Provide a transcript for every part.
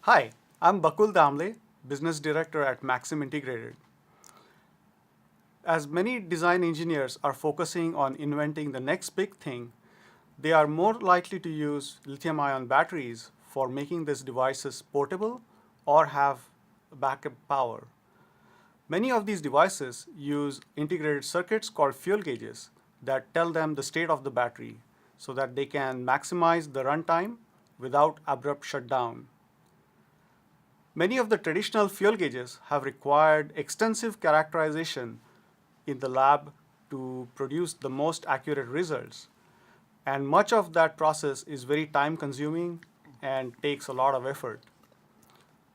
Hi, I'm Bakul Damle, Business Director at Maxim Integrated. As many design engineers are focusing on inventing the next big thing, they are more likely to use lithium-ion batteries for making these devices portable or have backup power. Many of these devices use integrated circuits called fuel gauges that tell them the state of the battery so that they can maximize the runtime without abrupt shutdown. Many of the traditional fuel gauges have required extensive characterization in the lab to produce the most accurate results. And much of that process is very time consuming and takes a lot of effort.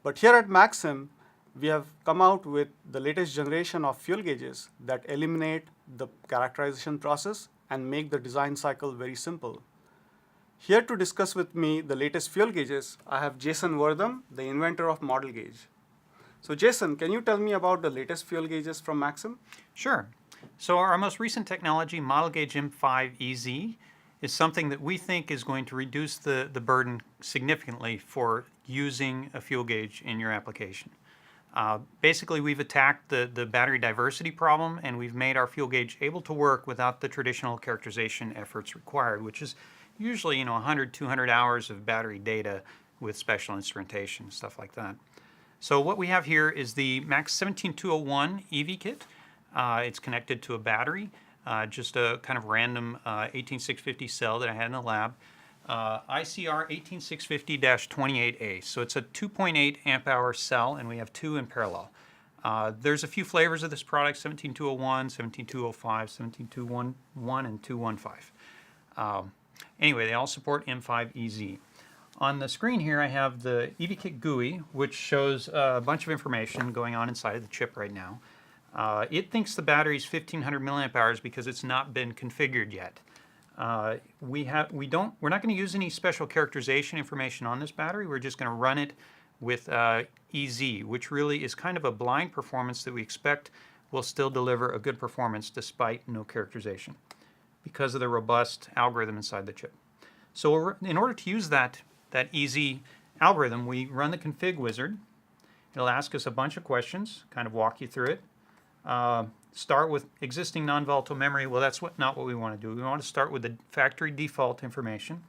But here at Maxim, we have come out with the latest generation of fuel gauges that eliminate the characterization process and make the design cycle very simple. Here to discuss with me the latest fuel gauges, I have Jason Wortham, the inventor of Model Gauge. So Jason, can you tell me about the latest fuel gauges from Maxim? Sure. So our most recent technology, Model Gauge M5EZ, is something that we think is going to reduce the burden significantly for using a fuel gauge in your application. Basically, we've attacked the battery diversity problem, and we've made our fuel gauge able to work without the traditional characterization efforts required, which is usually 100, 200 hours of battery data with special instrumentation, stuff like that. So what we have here is the Max 17201 EV kit. It's connected to a battery, just a kind of random 18650 cell that I had in the lab. ICR 18650-28A. So it's a 2.8 amp hour cell, and we have two in parallel. There's a few flavors of this product: 17201, 17205, 17211, and 215. Anyway, they all support M5EZ. On the screen here, I have the EV Kit GUI, which shows a bunch of information going on inside of the chip right now. It thinks the battery is 1500 milliamp hours because it's not been configured yet. We're not going to use any special characterization information on this battery. We're just going to run it with EZ, which really is kind of a blind performance that we expect will still deliver a good performance despite no characterization, because of the robust algorithm inside the chip. So in order to use that EZ algorithm, we run the config wizard. It'll ask us a bunch of questions, kind of walk you through it. Start with existing non-volatile memory. Well, that's not what we want to do. We want to start with the factory default information.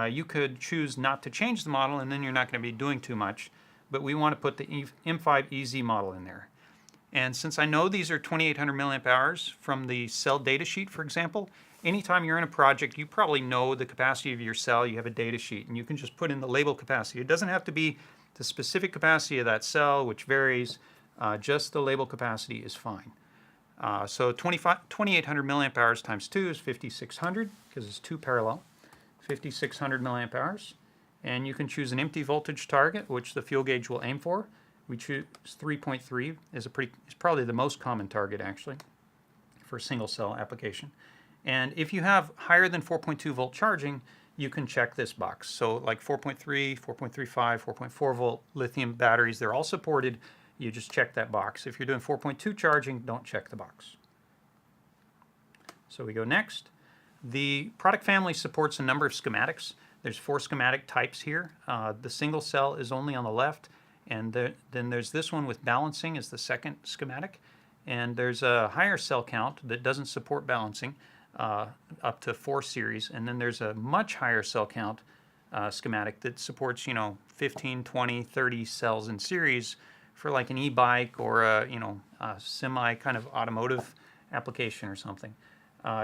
You could choose not to change the model, and then you're not going to be doing too much. But we want to put the M5EZ model in there. And since I know these are 2800 milliamp hours from the cell data sheet, for example, anytime you're in a project, you probably know the capacity of your cell. You have a data sheet, and you can just put in the label capacity. It doesn't have to be the specific capacity of that cell, which varies. Just the label capacity is fine. So 2800 milliamp hours times 2 is 5600, because it's two parallel. 5600 milliamp hours. And you can choose an empty voltage target, which the fuel gauge will aim for. We choose 3.3 is probably the most common target, actually, for a single cell application. And if you have higher than 4.2 volt charging, you can check this box. So like 4.3, 4.35, 4.4 volt lithium batteries, they're all supported. You just check that box. If you're doing 4.2 charging, don't check the box. So we go next. The product family supports a number of schematics. There's 4 schematic types here. The single cell is only on the left. And then there's this one with balancing as the second schematic. And there's a higher cell count that doesn't support balancing, up to 4 series. And then there's a much higher cell count schematic that supports 15, 20, 30 cells in series for like an e-bike or a semi kind of automotive application or something.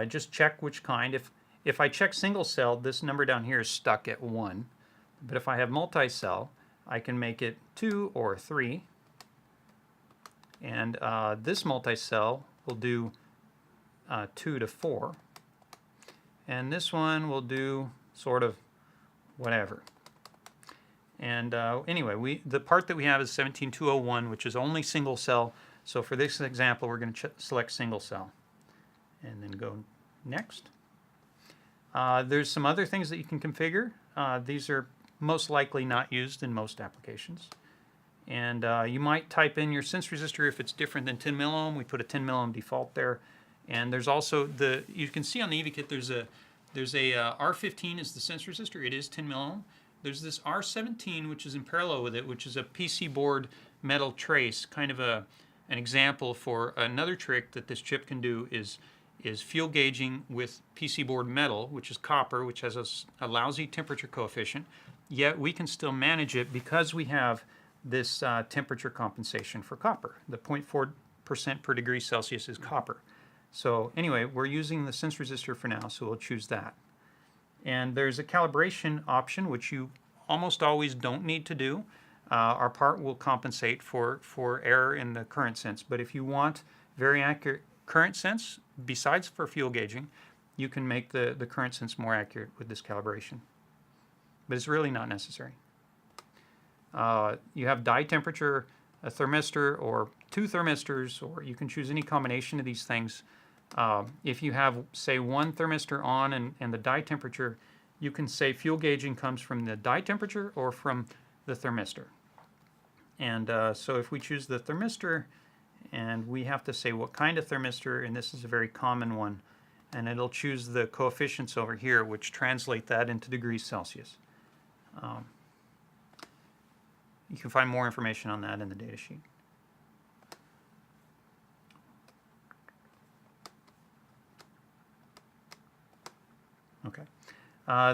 Just check which kind. If I check single cell, this number down here is stuck at 1. But if I have multi-cell, I can make it 2 or 3, and this multi-cell will do 2 to 4, and this one will do sort of whatever. And anyway, the part that we have is 17201, which is only single cell. So for this example, we're going to select single cell, and then go next. There's some other things that you can configure. These are most likely not used in most applications. And you might type in your sense resistor if it's different than 10 milliohm. We put a 10 milliohm default there. And there's also you can see on the EV kit there's a R15 is the sense resistor. It is 10 milliohm. there's this R17 which is in parallel with it, which is a PC board metal trace, kind of an example for another trick that this chip can do is fuel gauging with PC board metal, which is copper, which has a lousy temperature coefficient, yet we can still manage it because we have this temperature compensation for copper. The 0.4% per degree Celsius is copper. So anyway, we're using the sense resistor for now, so we'll choose that. And there's a calibration option, which you almost always don't need to do. Our part will compensate for error in the current sense. But if you want very accurate current sense, besides for fuel gauging, you can make the current sense more accurate with this calibration. But it's really not necessary. You have dye temperature, a thermistor, or two thermistors, or you can choose any combination of these things. If you have, say, one thermistor on and the dye temperature, you can say fuel gauging comes from the dye temperature or from the thermistor. And so if we choose the thermistor, and we have to say what kind of thermistor, and this is a very common one, and it'll choose the coefficients over here, which translate that into degrees Celsius. You can find more information on that in the data sheet. Okay.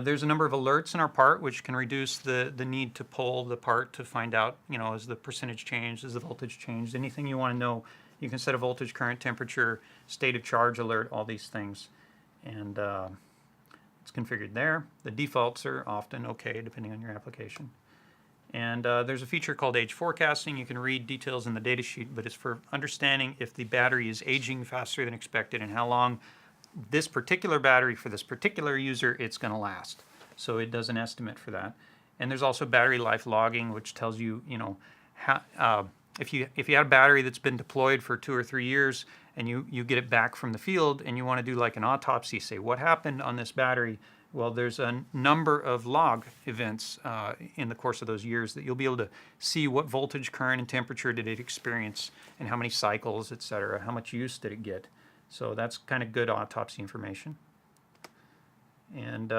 There's a number of alerts in our part which can reduce the need to pull the part to find out, is the percentage changed, is the voltage changed, anything you want to know. You can set a voltage, current, temperature, state of charge alert, all these things. And it's configured there. The defaults are often okay depending on your application. And there's a feature called age forecasting. You can read details in the data sheet, but it's for understanding if the battery is aging faster than expected and how long this particular battery for this particular user it's going to last. So it does an estimate for that. And there's also battery life logging, which tells you, how, if you had a battery that's been deployed for 2 or 3 years and you get it back from the field and you want to do like an autopsy, say what happened on this battery. Well, there's a number of log events in the course of those years that you'll be able to see what voltage, current, and temperature did it experience, and how many cycles, etc. How much use did it get? So that's kind of good autopsy information. And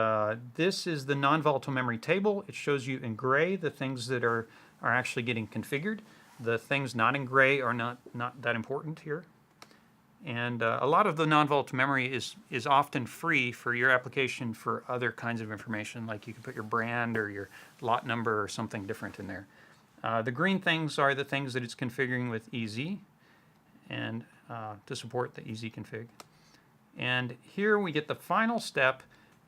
this is the non-volatile memory table. It shows you in gray the things that are actually getting configured. The things not in gray are not that important here. And a lot of the non-volatile memory is often free for your application for other kinds of information, like you can put your brand or your lot number or something different in there. The green things are the things that it's configuring with EZ and to support the EZ config. And here we get the final step.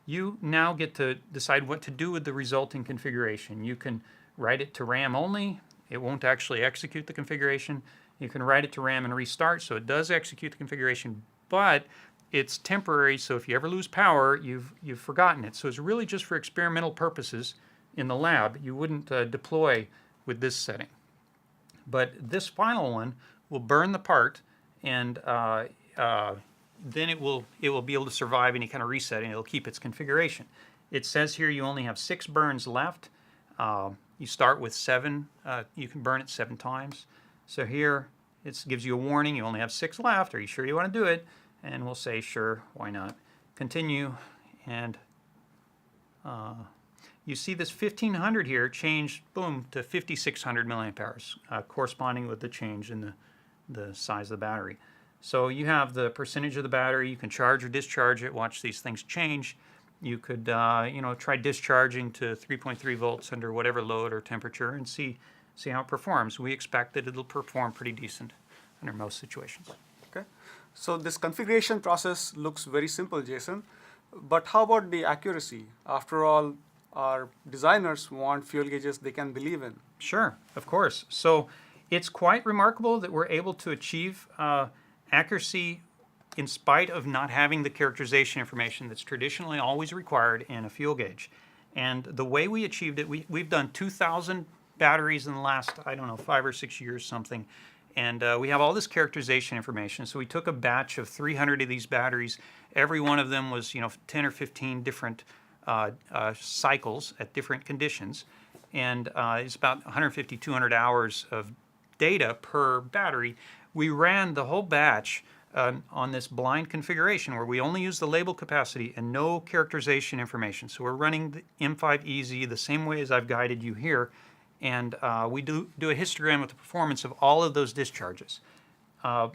You now get to decide what to do with the resulting configuration. You can write it to RAM only. It won't actually execute the configuration. You can write it to RAM and restart, so it does execute the configuration, but it's temporary, so if you ever lose power, you've forgotten it. So it's really just for experimental purposes in the lab. You wouldn't deploy with this setting. But this final one will burn the part, and then it will be able to survive any kind of resetting. It'll keep its configuration. It says here you only have 6 burns left. You start with 7. You can burn it 7 times. So here it gives you a warning. You only have 6 left. Are you sure you want to do it? And we'll say sure. Why not? Continue, and you see this 1500 here change, boom, to 5600 milliamp hours, corresponding with the change in the size of the battery. So you have the percentage of the battery. You can charge or discharge it. Watch these things change. You could, try discharging to 3.3 volts under whatever load or temperature and see how it performs. We expect that it'll perform pretty decent under most situations. Okay. So this configuration process looks very simple, Jason. But how about the accuracy? After all, our designers want fuel gauges they can believe in. Sure, of course. So it's quite remarkable that we're able to achieve accuracy in spite of not having the characterization information that's traditionally always required in a fuel gauge. And the way we achieved it, we've done 2,000 batteries in the last, 5 or 6 years, something. And we have all this characterization information. So we took a batch of 300 of these batteries. Every one of them was, 10 or 15 different cycles at different conditions. And it's about 150, 200 hours of data per battery. We ran the whole batch on this blind configuration where we only use the label capacity and no characterization information. So we're running the M5EZ the same way as I've guided you here, and we do a histogram of the performance of all of those discharges.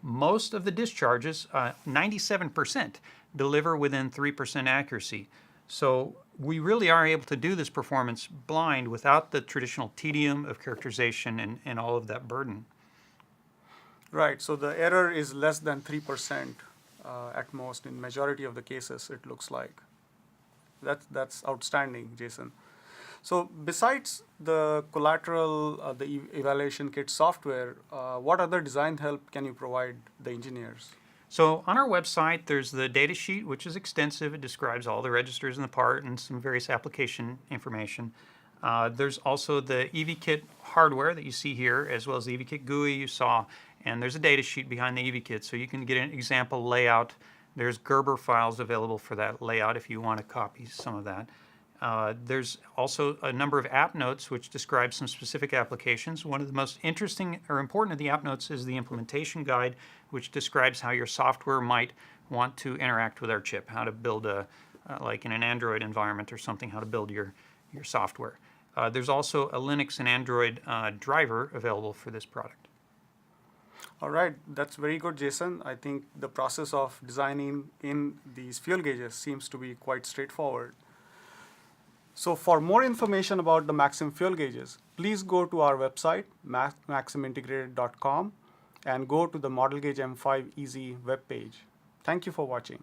Most of the discharges, 97%, deliver within 3% accuracy. So we really are able to do this performance blind without the traditional tedium of characterization and all of that burden. Right, so the error is less than 3% at most in majority of the cases, it looks like. That's outstanding, Jason. So besides the collateral, the evaluation kit software, what other design help can you provide the engineers? So on our website, there's the data sheet, which is extensive. It describes all the registers in the part and some various application information. There's also the EV-Kit hardware that you see here, as well as the EV-Kit GUI you saw. And there's a data sheet behind the EV-Kit, so you can get an example layout. There's Gerber files available for that layout if you want to copy some of that. There's also a number of app notes which describe some specific applications. One of the most interesting or important of the app notes is the implementation guide, which describes how your software might want to interact with our chip, how to build like in an Android environment or something, how to build your software. There's also a Linux and Android driver available for this product. All right, that's very good, Jason. I think the process of designing in these fuel gauges seems to be quite straightforward. So for more information about the Maxim fuel gauges, please go to our website, maximintegrated.com, and go to the Model Gauge M5 EZ webpage. Thank you for watching.